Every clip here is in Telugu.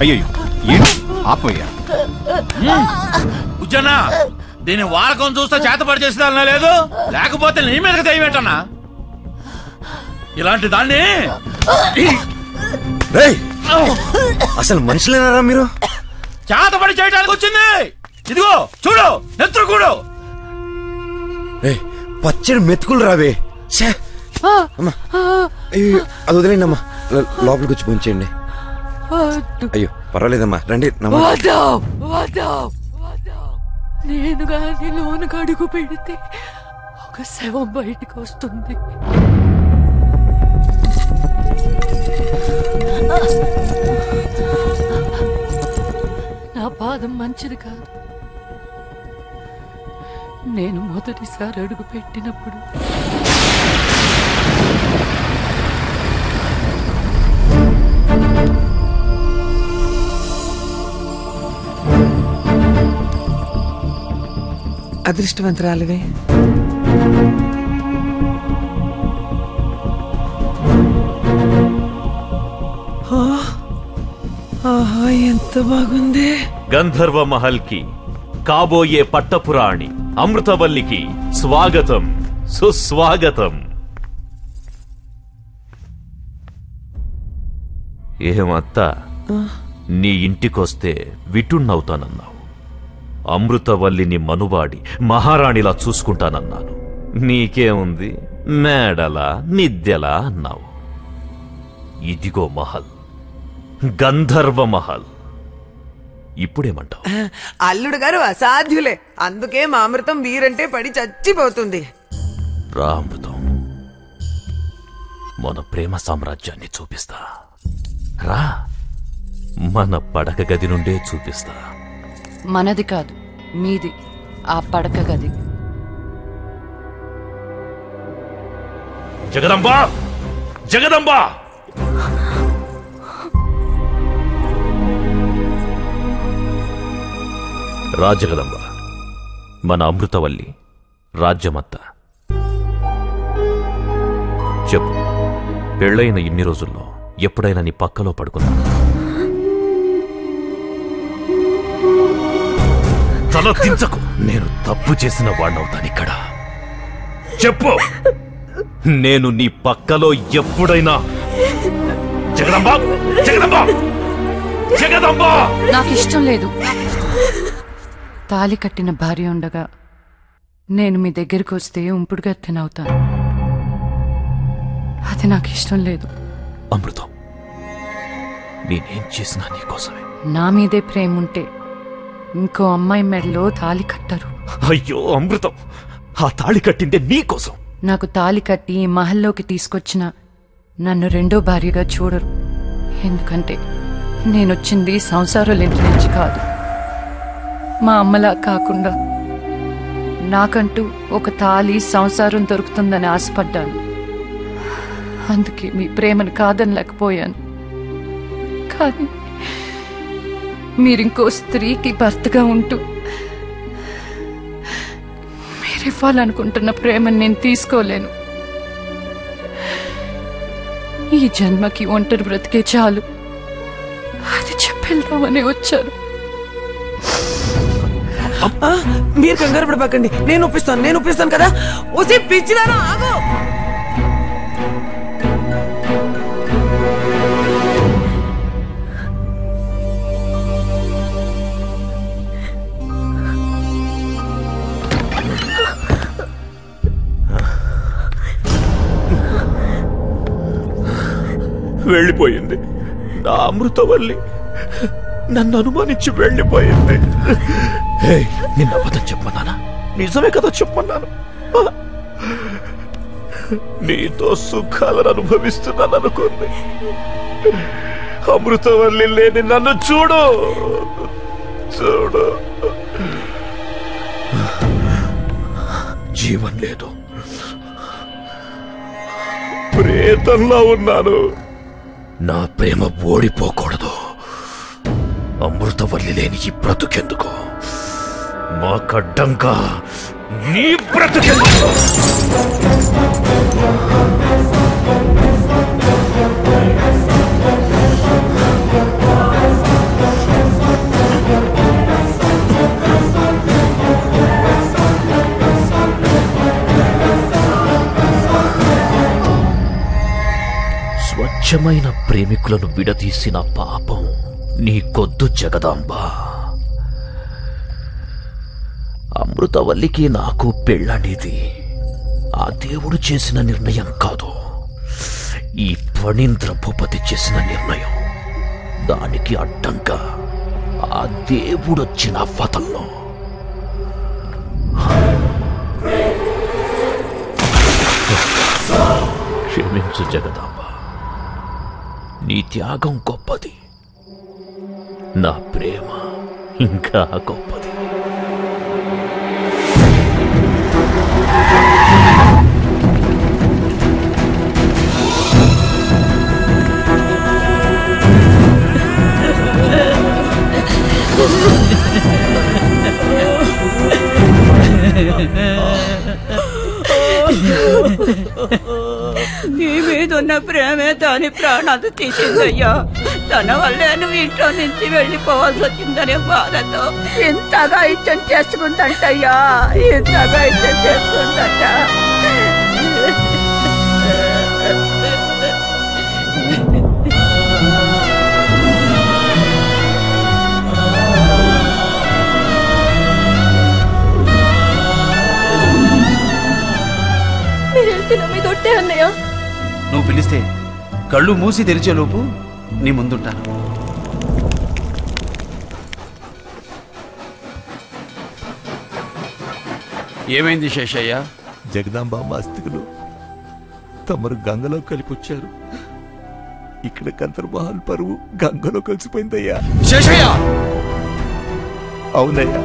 అయ్యో ఏంటి ఆపయ్యా. ఉజ్జనా దీన్ని వాడకం చూస్తే చేతపడి చేసేదాన్నా లేదు, లేకపోతే నీ మీదకి దయ్యమేటన్నా. ఇలాంటి దాన్ని అసలు మనుషులేనారా మీరు? చేతపడి చేయడానికి వచ్చింది. ఇదిగో చూడు నెత్తురు కూడు. పచ్చడి మెతుకులు రావే. అది వదిలేండి అమ్మా, లోపలికి వచ్చి పంచేయండి. అయ్యో పర్వాలేదమ్మా, రండి. నేను గాని లోనికి అడుగు పెడితే ఒక శవం బయటికి వస్తుంది. నా పాదం మంచిది కాదు. నేను మొదటిసారి అడుగు పెట్టినప్పుడు అదృష్టవంతురాలివే. ఎంత బాగుంది. గంధర్వ మహల్ కి కాబోయే పట్టపురాణి అమృతవల్లికి స్వాగతం, సుస్వాగతం. ఏమత్తా, నీ ఇంటికొస్తే విటున్నవుతానన్నావు. అమృతవల్లిని మనువాడి మహారాణిలా చూసుకుంటానన్నాను. నీకేముంది, మేడలా నిద్దెలా అన్నావు. ఇదిగో మహల్, గంధర్వ మహల్. ఇప్పుడేమంటావు? అల్లుడు గారు అసాధ్యులే, అందుకే మా అమృతం వీరంటే పడి చచ్చిపోతుంది. రా అమృతం, మన ప్రేమ సామ్రాజ్యాన్ని చూపిస్తా. రా, మన పడక గది నుండే చూపిస్తా. మనది కాదు, మీది ఆ పడక గది. జగదంబా, జగదంబా! రాజగదంబ, మన అమృతవల్లి రాజ్యమత్తా. చెప్పు, పెళ్ళైన ఇన్ని రోజుల్లో ఎప్పుడైనా నీ పక్కలో పడుకున్నా? తల దించకు, నేను తప్పు చేసిన వాణ్ణవుతానిక్కడ. చెప్పు, నేను నీ పక్కలో ఎప్పుడైనా? జగదంబా, జగదంబా, జగదంబా! నాకు ఇష్టం లేదు. తాలి కట్టిన భార్య ఉండగా నేను మీ దగ్గరికి వస్తే ఉంపుడుగా తినవుతాను. అది నాకు ఇష్టం లేదు. అమృతం, నేనేం చేసినా నీకోసమే. నా మీదే ప్రేమ ఉంటే ఇంకో అమ్మాయి మెడలో తాలి కట్టరు. అయ్యో అమృతం, ఆ తాళి కట్టిందే నీకోసం. నాకు తాలి కట్టి ఈ మహల్లోకి తీసుకొచ్చిన నన్ను రెండో భార్యగా చూడరు. ఎందుకంటే నేనొచ్చింది సంసారాల ఇంటి నుంచి కాదు. మా అమ్మలా కాకుండా నాకంటూ ఒక తాలి సంసారం దొరుకుతుందని ఆశపడ్డాను. అందుకే మీ ప్రేమను కాదనలేకపోయాను. కానీ మీరింకో స్త్రీకి భర్తగా ఉంటూ మీరివ్వాలనుకుంటున్న ప్రేమను నేను తీసుకోలేను. ఈ జన్మకి ఒంటరి బ్రతికే చాలు, అది చెప్పేద్దామని వచ్చాను. మీరు కంగారు పడబాకండి, నేను ఒప్పిస్తాను కదా. ఓసే పిచ్చిదానా, ఆగు. వెళ్ళిపోయింది నా అమృతవల్లి, నన్ను అనుమానించి వెళ్ళిపోయింది. నిన్న అబద్ధం చెప్పమన్నానా? నిజమే కదా చెప్పమన్నాను. నీతో సుఖాలను అనుభవిస్తున్నాను అనుకుంది. అమృతవల్లి లేని నన్ను చూడు చూడు, జీవం లేదు, ప్రేతంలా ఉన్నాను. నా ప్రేమ ఓడిపోకూడదు. అమృతవల్లి లేని ఈ బ్రతుకెందుకు? మాకడ్డంగా నీ బ్రతుకెందుకు? నిజమైన ప్రేమికులను విడదీసిన పాపం నీకొద్దు జగదాంబ. అమృతవల్లికి నాకు పెళ్ళనేది ఆ దేవుడు చేసిన నిర్ణయం కాదు, ఈ ఫణీంద్ర భూపతి చేసిన నిర్ణయం. దానికి అడ్డంగా ఆ దేవుడొచ్చిన వదల్లో. క్షమించు జగదాంబ, నీ త్యాగం గొప్పది, నా ప్రేమ ఇంకా గొప్పది. నీ మీదున్న ప్రేమే దాని ప్రాణాలు తీసిందయ్యా. తన వల్లే నువ్వు ఇంట్లో నుంచి వెళ్ళిపోవాల్సి వచ్చిందనే బాధతో ఇంతగా ఇచ్చం చేసుకుందంటయ్యా, ఇంతగా ఇచ్చం చేసుకుందంట. మీరు వెళ్తున్నా మీ దొట్టే అన్నయ్య. నువ్వు పిలిస్తే కళ్ళు మూసి తెరిచేలోపు నీ ముందుంటాను. ఏమైంది శేషయ్య? జగదాంబ అస్థికులు తమరు గంగలో కలిపొచ్చారు. ఇక్కడ గంధర్వమహల్ పరువు గంగలో కలిసిపోయిందయ్యా. శేషయ్య! అవునయ్యా,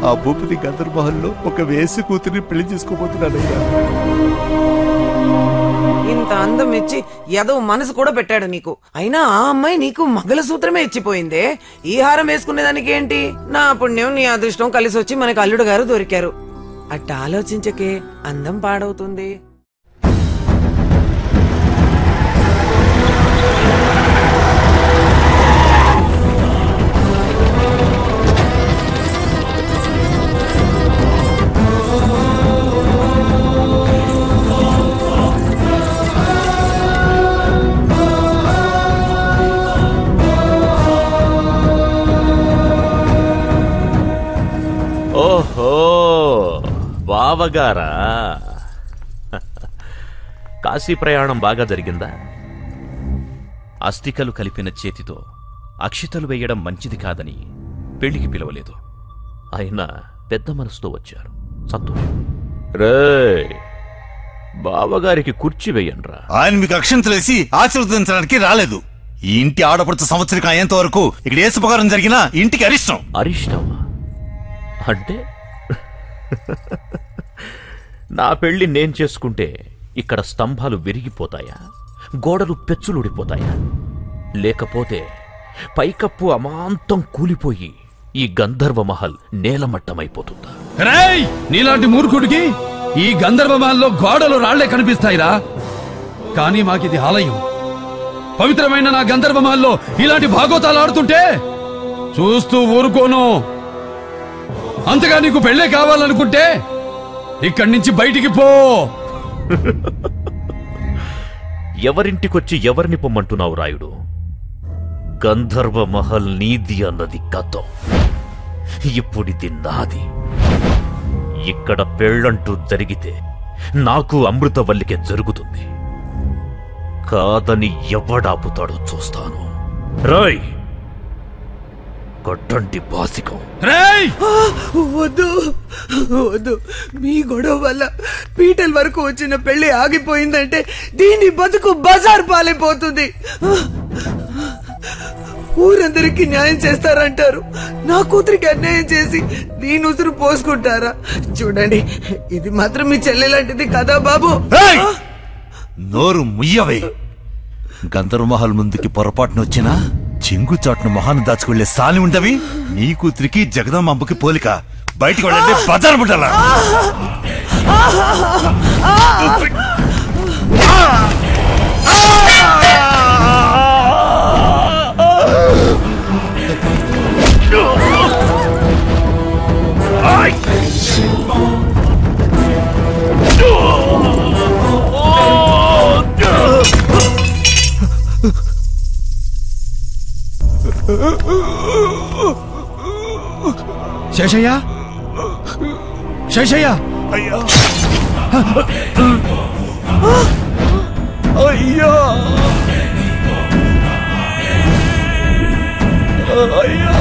ఆ భూపతి గంధర్వమహల్లో ఒక వేసి కూతురిని పెళ్లి చేసుకోబోతున్నాడయ్యా. ఇంత అందం ఇచ్చి ఏదో మనసు కూడా పెట్టాడు నీకు. అయినా ఆ అమ్మాయి నీకు మగల సూత్రమే ఇచ్చిపోయిందే. ఈ హారం వేసుకునేదానికి ఏంటి? నా పుణ్యం నీ అదృష్టం కలిసి వచ్చి మనకు అల్లుడు గారు దొరికారు. అట్ట ఆలోచించకే, అందం పాడవుతుంది. ఓహో, బావగారా, కాశీ ప్రయాణం బాగా జరిగిందా? అస్థికలు కలిపిన చేతితో అక్షితలు వేయడం మంచిది కాదని పెళ్లికి పిలవలేదు. అయినా పెద్ద మనసుతో వచ్చారు, సంతోషం. రే, బావగారికి కుర్చీ వేయండ్రా. ఆయన మీకు అక్షంతలు వేసి ఆశీర్వదించడానికి రాలేదు. ఈ ఇంటి ఆడపడుచు సంవత్సరం అయ్యేంత వరకు ఇక్కడ ఏ శుభకారం జరిగినా ఇంటికి అరిష్టం. అరిష్టమా అంటే? నా పెళ్లి నేను చేసుకుంటే ఇక్కడ స్తంభాలు విరిగిపోతాయా, గోడలు పెచ్చులుడిపోతాయా? లేకపోతే పైకప్పు అమాంతం కూలిపోయి ఈ గంధర్వమహల్ నేలమట్టమైపోతుందా? రేయ్, నీలాంటి మూర్ఖుడికి ఈ గంధర్వమహల్లో గోడలు రాళ్లే కనిపిస్తాయిరా. కానీ మాకిది ఆలయం. పవిత్రమైన నా గంధర్వమహల్లో ఇలాంటి భాగోతాలు ఆడుతుంటే చూస్తూ ఊరుకోను. అంతగా నీకు పెళ్ళే కావాలనుకుంటే ఇక్కడి నుంచి బయటికి పో. ఎవరింటికొచ్చి ఎవరిని పొమ్మంటున్నావు రాయుడు? గంధర్వమహల్ నీది అన్నది గతం, ఇప్పుడిది నాది. ఇక్కడ పెళ్ళంటూ జరిగితే నాకు అమృతవల్లికే జరుగుతుంది. కాదని ఎవడాపుతాడో చూస్తాను. రాయ్, కొట్టండి బాసికం. వద్దు వద్దు, మీ గొడవ వల్ల పీటల వరకు వచ్చిన పెళ్లి ఆగిపోయిందంటే దీని బతుకు బజార్ పాలైపోతుంది. ఊరందరికీ న్యాయం చేస్తారంటారు, నా కూతురికి అన్యాయం చేసి దీని ఉసురు పోసుకుంటారా? చూడండి, ఇది మాత్రం మీ చెల్లె లాంటిది కదా బాబు. నోరు ముయ్యవే. గంధర్వమహల్ ముందుకి పొరపాటున వచ్చినా చెంగుచాటును మొహాన్ని దాచుకెళ్లే సాని ఉండవి. నీ కూతురికి జగదాంబకి పోలిక. బయటికి వెళ్ళండి, బజారు ముట్టాలా. శేషయ్య, శేషయ్య, అయ్యా అయ్యా అయ్యా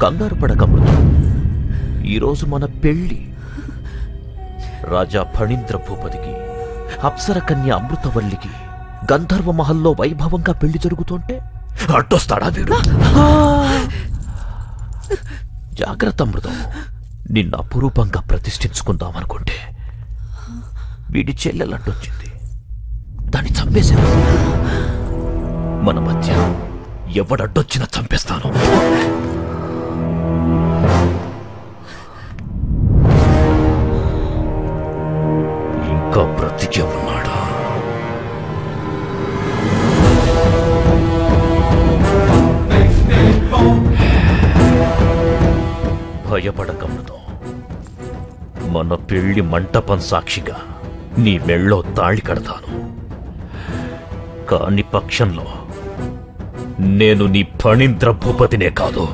కంగారు పడకముందు ఈరోజు మన పెళ్లి. రాజా ఫణీంద్ర భూపతికి, అప్సర కన్య అమృతవల్లికి గంధర్వ మహల్లో వైభవంగా పెళ్లి జరుగుతుంటే అడ్డొస్తాడా వీడు? జాగ్రత్త అమృతం, నిన్న అపురూపంగా ప్రతిష్ఠించుకుందామనుకుంటే వీడి చెల్లెలడ్డొచ్చింది, దాన్ని చంపేశాను. మన మధ్య ఎవడడ్డొచ్చినా చంపేస్తాను. ఇంకా బ్రతికే ఉన్నాడా? భయపడకముతో మన పెళ్లి మంటపం సాక్షిగా నీ మెళ్ళో తాళి కడతాను. కాని పక్షంలో నేను నీ ఫణీంద్ర భూపతినే కాదు,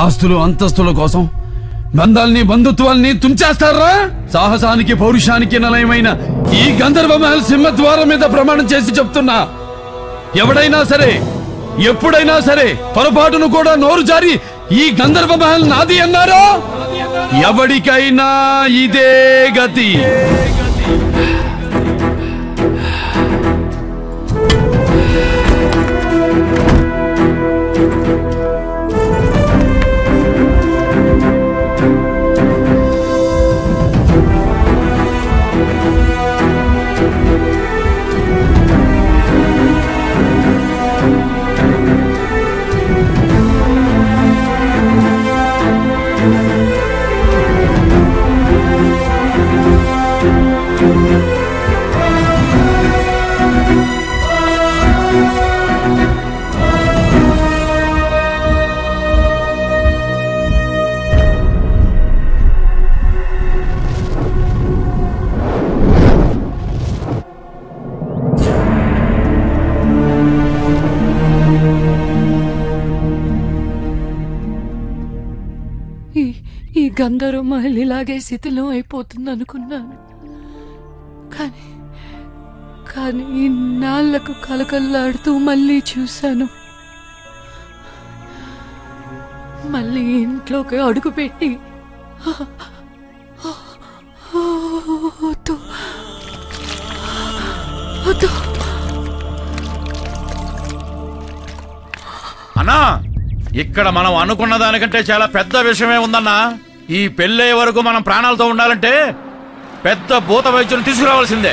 ఆస్తులు అంతస్తుల కోసం బంధాల్ని బంధుత్వాల్ని తుంచేస్తారా? సాహసానికి పౌరుషానికి నిలయమైన ఈ గంధర్వ మహల్ సింహద్వారం మీద ప్రమాణం చేసి చెప్తున్నా, ఎవడైనా సరే ఎప్పుడైనా సరే పొరపాటును కూడా నోరు జారి ఈ గంధర్వ మహల్ నాది అన్నారో ఎవడికైనా ఇదే గతి. ఈ గంధర్వ మహల్ ఇలాగే శిథిలం అయిపోతుంది అనుకున్నాను. కానీ ఇన్నాళ్లకు కలకల్లాడుతూ మళ్ళీ చూశాను. మళ్ళీ ఇంట్లోకి అడుగుపెట్టి అన్నా, ఇక్కడ మనం అనుకున్న దానికంటే చాలా పెద్ద విషయమే ఉందన్నా. ఈ పెళ్ళే వరకు మనం ప్రాణాలతో ఉండాలంటే పెద్ద భూత వైద్యుని తీసుకురావాల్సిందే.